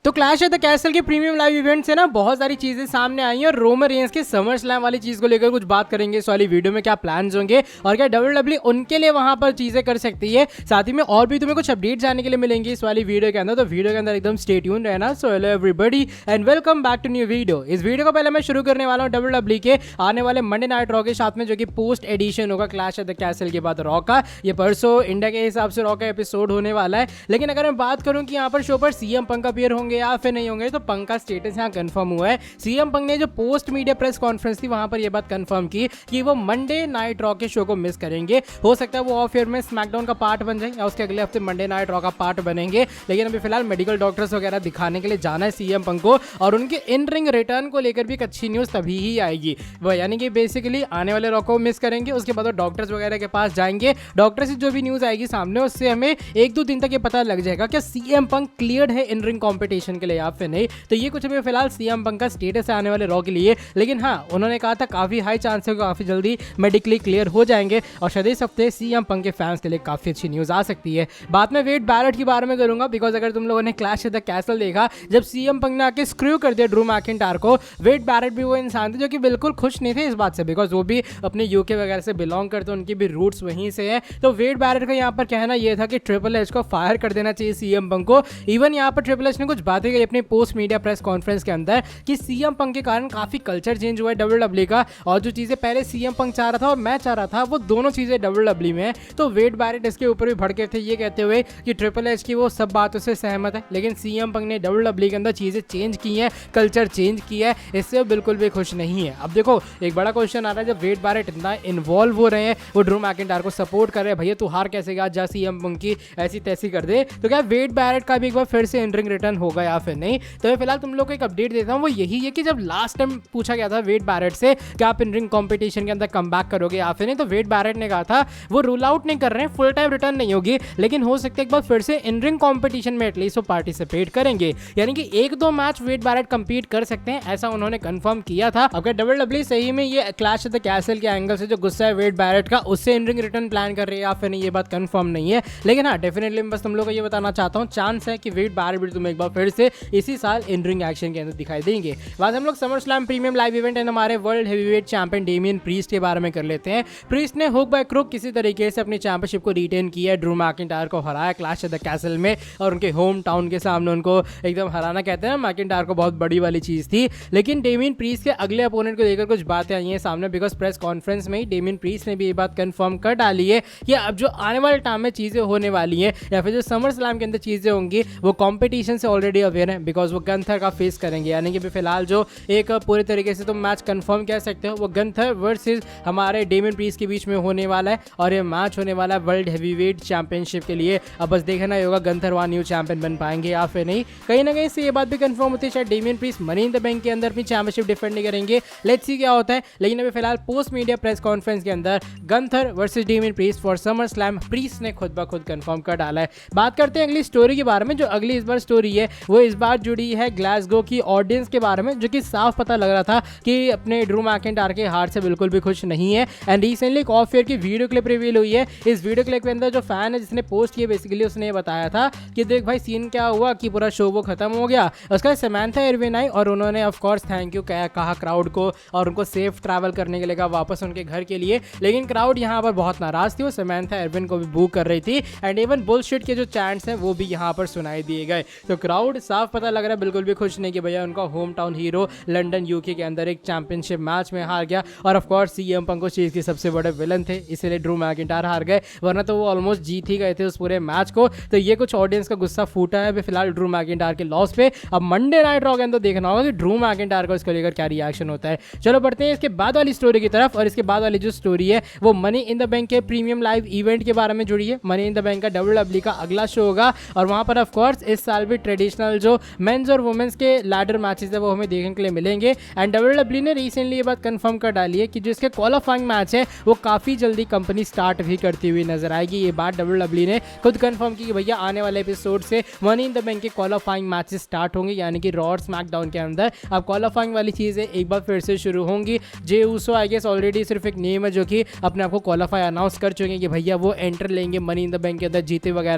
तो clash at the castle के premium live event से ना बहुत सारी चीजें सामने आई हैं और रोमन रेंस के समर स्लैम वाली चीज को लेकर कुछ बात करेंगे इस वाली वीडियो में। क्या प्लान्स होंगे और क्या डब्ल्यूडब्ल्यूई उनके लिए वहां पर चीजें कर सकती है, साथ ही में और भी तुम्हें कुछ अपडेट जानने के लिए मिलेंगे इस वाली वीडियो के अंदर। तो वीडियो के अंदर एकदम स्टे ट्यून रहना। So hello everybody and welcome back to new video. इस वीडियो को पहले मैं शुरू करने वाला हूं डब्ल्यूडब्ल्यूई के आने वाले मंडे नाइट रॉ के साथ में, जो कि पोस्ट एडिशन होगा क्लैश एट द कैसल के बाद रॉ का। ये परसों इंडिया के हिसाब से रॉ का एपिसोड होने वाला है। लेकिन अगर मैं बात करूं कि यहाँ पर शो पर सीएम पंक अपीयर होंगे या फिर नहीं होंगे, तो पंक का स्टेटस यहाँ कंफर्म हुआ है। सीएम पंक ने जो पोस्ट मीडिया प्रेस कॉन्फ्रेंस थी वहां पर यह बात कंफर्म की कि वो मंडे नाइट रॉ के शो को मिस करेंगे। हो सकता है वो ऑफ एयर में स्मैकडाउन का पार्ट बन जाए या उसके अगले हफ्ते मंडे नाइट रॉ का पार्ट बनेंगे। लेकिन अभी फिलहाल मेडिकल डॉक्टर्स वगैरह दिखाने के लिए जाना है सीएम पंक को, और उनके इन रिंग रिटर्न को लेकर भी एक अच्छी न्यूज तभी ही आएगी। वो यानी कि बेसिकली आने वाले रॉ को मिस करेंगे, उसके बाद डॉक्टर्स वगैरह के पास जाएंगे। डॉक्टर से जो भी न्यूज आएगी सामने, उससे हमें 1-2 दिन तक ये पता लग जाएगा क्या सीएम पंक क्लियर्ड है इन रिंग कॉम्पिटिशन के लिए या फिर नहीं। तो ये कुछ अभी फिलहाल सीएम पंक का स्टेटस है आने वाले रॉ के लिए। लेकिन हाँ, उन्होंने कहा था काफी हाई चांस है काफी जल्दी मेडिकली क्लियर हो जाएंगे, और शायद इस हफ्ते सीएम पंक के फैंस के लिए काफी अच्छी न्यूज आ सकती है। बाद में वेड बैरेट के बारे में करूंगा, बिकॉज अगर तुम लोगों ने क्लैश एट द कैसल देखा, जब सीएम पंक ने आके स्क्रू कर दिया ड्रू मैकिंटायर को, वेड बैरेट भी वो इंसान थे जो कि बिल्कुल खुश नहीं थे इस बात से, बिकॉज वो भी अपने यूके वगैरह से बिलोंग करते, उनकी भी रूट्स वहीं से है। तो वेड बैरेट का यहाँ पर कहना यह था कि ट्रिपल एच को फायर कर देना चाहिए सीएम पंक को। इवन यहाँ पर ट्रिपल एच ने कुछ बातें कही अपनी पोस्ट मीडिया प्रेस कॉन्फ्रेंस के अंदर कि सीएम पंक के कारण काफी कल्चर चेंज हुआ है डब्ल्यूडब्ल्यूई का, और जो चीजें पहले सीएम पंक चाह रहा था और मैं चाह रहा था, वो दोनों चीजें डब्ल्यूडब्ल्यूई में है। तो वेड बैरेट इसके ऊपर भी भड़के थे, ये कहते हुए कि ट्रिपल एच की वो सब बातों से सहमत है, लेकिन सीएम पंक ने डब्ल्यूडब्ल्यूई के अंदर चीजें चेंज की हैं, कल्चर चेंज किया है, इससे वो बिल्कुल भी खुश नहीं है। अब देखो एक बड़ा क्वेश्चन आ रहा है, जब वेड बैरेट इतना इन्वॉल्व हो रहे हैं, वो ड्रू मैकिंटायर को सपोर्ट कर रहे हैं, भैया तू हार कैसे गया, जा सीएम पंक की ऐसी तैसी कर दे, तो क्या वेड बैरेट का भी एक बार फिर से इन रिंग रिटर्न होगा या फिर नहीं। तो फिलहाल तुम लोग को एक अपडेट देता हूँ, वो यही है कि जब लास्ट टाइम पूछा गया था वेड बैरेट से कि आप इन रिंग कॉम्पिटिशन के अंदर कम बैक करोगे या फिर नहीं, तो वेड बैरेट ने कहा था वो रूल आउट नहीं कर रहे हैं, फुल टाइम रिटर्न नहीं होगी, लेकिन हो सकता है एक बार फिर से इन रिंग कॉम्पिटिशन में एटलीस्ट वो पार्टिसिपेट करेंगे, यानी कि 1-2 मैच वेड बैरेट कंपीट कर सकते हैं, ऐसा उन्होंने कंफर्म किया था। अगर डब्ल्यूडब्ल्यूई सही में ये क्लैश एट द कैसल के एंगल से जो गुस्सा है वेड बैरेट का, उससे इन रिंग रिटर्न प्लान कर रहे हैं या फिर नहीं, ये बात कंफर्म नहीं है। लेकिन हाँ, डेफिनेटली मैं बस तुम लोग को ये बताना चाहता हूँ, चांस है कि वेड बैरेट भी तुम्हें एक बार फिर से इसी साल इन रिंग एक्शन के अंदर दिखाई देंगे। बाद हम लोग summer slam premium live event and हमारे world heavyweight champion Damian Priest के बारे में कर लेते हैं। प्रीस्ट ने हुक बाय क्रुक किसी तरीके से अपनी चैंपियनशिप को रिटेन किया है, ड्रू मैकिंटायर को हराया क्लैश एट द कैसल में, और उनके होम टाउन के सामने उनको एकदम हराना, कहते हैं ना, मैकिंटायर को बहुत बड़ी वाली चीज थी। लेकिन डेमियन प्रीस्ट के अगले अपोनेंट को लेकर कुछ बातें आई हैं सामने, बिकॉज प्रेस कॉन्फ्रेंस में ही डेमियन प्रीस्ट ने भी ये बात कंफर्म कर डाली है कि अब जो आने वाले टाइम में चीजें होने वाली हैं या फिर जो समर स्लैम के अंदर चीजें होंगी, वो कॉम्पिटिशन से ऑलरेडी अवेयर है, बिकॉज वो गंथर का फेस करेंगे। यानी कि फिलहाल जो एक पूरे तरीके से तुम मैच कंफर्म कह सकते हो, वो गंथर वर्सेस हमारे डेमियन प्रीस्ट के बीच में होने वाला है, और ये मैच होने वाला है वर्ल्ड हेवीवेट चैंपियनशिप के लिए। अब बस देखना ही होगा गंथर वहाँ न्यू चैंपियन बन पाएंगे या फिर नहीं। कहीं ना कहीं से ये बात भी कंफर्म होती है शायद Damien priest money in the bank के अंदर अपनी चैंपियनशिप डिफेंड नहीं करेंगे। लेट्स सी क्या होता है। लेकिन अभी फिलहाल पोस्ट मीडिया प्रेस कॉन्फ्रेंस के अंदर Gunther versus Damien priest for summer slam priest ने खुद ब खुद कंफर्म कर डाला है। बात करते हैं अगली स्टोरी के बारे में। जो अगली इस बार स्टोरी है वो इस बार जुड़ी है ग्लासगो की ऑडियंस के बारे में, जो कि साफ पता लग रहा था कि अपने ड्रू मैकिंटायर के हार से बिल्कुल भी खुश नहीं है। एंड रिसेंटली एक ऑफ एयर की वीडियो क्लिप रिवील हुई है। इस वीडियो क्लिप के अंदर जो फैन है जिसने पोस्ट किया, बेसिकली उसने बताया था कि देख भाई सीन क्या हुआ कि पूरा शो वो खत्म हो गया, उसका समैंथा इरविन आई और उन्होंने ऑफ कोर्स थैंक यू कहा क्राउड को, और उनको सेफ ट्रैवल करने के लिए कहा वापस उनके घर के लिए। लेकिन क्राउड यहाँ पर बहुत नाराज थी, वो समैंथा इरविन को भी बू कर रही थी, एंड इवन बुलशिट के जो चैंट्स हैं वो भी यहाँ पर सुनाई दिए गए। तो क्राउड साफ पता लग रहा है बिल्कुल भी खुश नहीं कि भैया उनका home town hero London UK के अंदर एक चैंपियनशिप मैच में हार गया, और ऑफ कोर्स सीएम पंक उस चीज के सबसे बड़े विलन थे, इसलिए ड्रू मैकिंटायर हार गए, वरना तो वो ऑलमोस्ट जीत ही गए थे उस पूरे मैच को। तो ये कुछ ऑडियंस का गुस्सा फूटा है अभी फिलहाल ड्रू मैकिंटायर के लॉस पे। अब मंडे नाइट रॉ के अंदर देखना होगा कि ड्रू मैकिंटायर को इसको लेकर क्या रिएक्शन होता है। चलो बढ़ते हैं इसके बाद वाली स्टोरी की तरफ, और इसके बाद वाली जो स्टोरी है वो मनी इन द बैंक के प्रीमियम लाइव इवेंट के बारे में जुड़ी है। मनी इन द बैंक का डब्ल्यूडब्ल्यूई का अगला शो होगा, और वहां पर ऑफ कोर्स इस साल भी ट्रेडिशनल जो मेंस और वुमेन्स के लैडर मैचेस है वो हमें देखने के लिए मिलेंगे। एंड डब्ल्यूडब्ल्यूई ने रिसेंटली ये बात कंफर्म कर डाली है कि जो इसके क्वालिफाइंग मैच है वो काफी जल्दी कंपनी स्टार्ट भी करती हुई नजर आएगी। ये बात डब्ल्यूडब्ल्यूई ने खुद कंफर्म की कि भैया आने वाले एपिसोड से मनी इन द बैंक के क्वालिफाइंग मैचेस स्टार्ट होंगे, यानी कि रॉ और स्मैकडाउन के अंदर अब क्वालिफाइंग वाली चीजें एक बार फिर से शुरू होंगी। Jey Uso I guess already सिर्फ एक नेम है जो कि अपने आप को क्वालिफाई अनाउंस कर चुके हैं कि भैया वो एंटर लेंगे मनी इन द बैंक के अंदर, जीते वगैरह।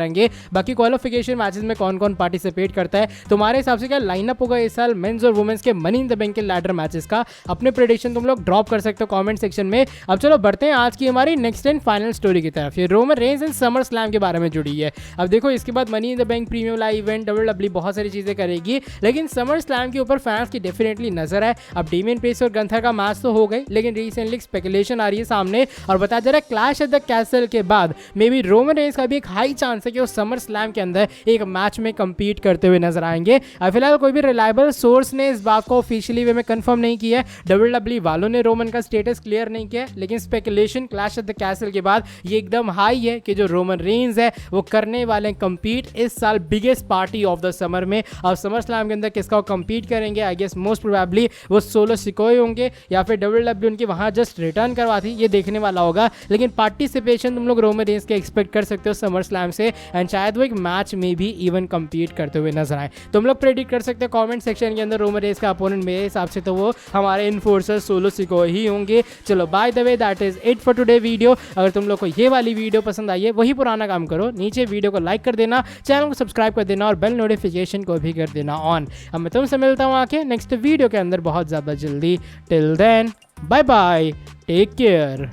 बाकी क्वालिफिकेशन मैचेस में कौन कौन पार्टिसिपेट करता है है, तुम्हारे हिसाब से क्या लाइनअप होगा इस साल मेंस और वुमेन्स के मनी इन द बैंक के लैडर मैचेस का? अपने प्रेडिक्शन तुम लोग ड्रॉप कर सकते हो कमेंट सेक्शन में। अब चलो बढ़ते हैं आज की हमारी नेक्स्ट एंड फाइनल स्टोरी की तरफ। ये Roman Reigns and summer slam के बारे में जुड़ी है। अब देखो इसके बाद money in the bank premium live event WWE बहुत सारी चीजें करेगी, लेकिन समर स्लैम के ऊपर फैंस की डेफिनेटली नजर है। अब डेमियन पेस और गंथर का मैच तो हो गई, लेकिन रिसेंटली स्पेकुलेशन आ रही है सामने और बताया जा रहा है क्लैश एट द कैसल के बाद मे बी रोमन रेंस का भी एक हाई चांस है कि वो समर स्लैम के अंदर एक मैच में compete करते हुए नजर आएंगे। फिलहाल कोई भी रिलायबल सोर्स ने इस बात को ऑफिशियली वे में कंफर्म नहीं किया है, WWE वालों ने रोमन का स्टेटस क्लियर नहीं किया, लेकिन speculation clash at the castle के बाद ये एकदम हाई है कि जो रोमन रेंस है वो करने वाले हैं compete इस साल biggest party of the summer में। अब समर स्लैम के अंदर किसका वो compete करेंगे? आई गेस मोस्ट प्रोबेबली वो सोलो सिकोई होंगे या फिर WWE उनकी वहां जस्ट रिटर्न करवाती, ये देखने वाला होगा। लेकिन पार्टिसिपेशन तुम लोग रोमन रेंस के एक्सपेक्ट कर सकते हो समर स्लैम से, एंड शायद वो एक मैच में भी इवन compete करते हुए नजर आए। तुम लोग प्रेडिक्ट कर सकते हो कमेंट सेक्शन के अंदर रोमन रेंस का अपोनेंट। मेरे हिसाब से तो वो हमारे इन्फोर्सर सोलो सिकोई ही होंगे। चलो by the way that is it for today video. अगर तुम लोग को ये वाली वीडियो पसंद आई है, वही पुराना काम करो, नीचे वीडियो को लाइक कर देना, चैनल को सब्सक्राइब कर देना और बेल नोटिफिकेशन को भी कर देना ऑन। अब मैं तुमसे मिलता हूँ आके नेक्स्ट वीडियो के अंदर बहुत ज़्यादा जल्दी। Till then bye bye, take care.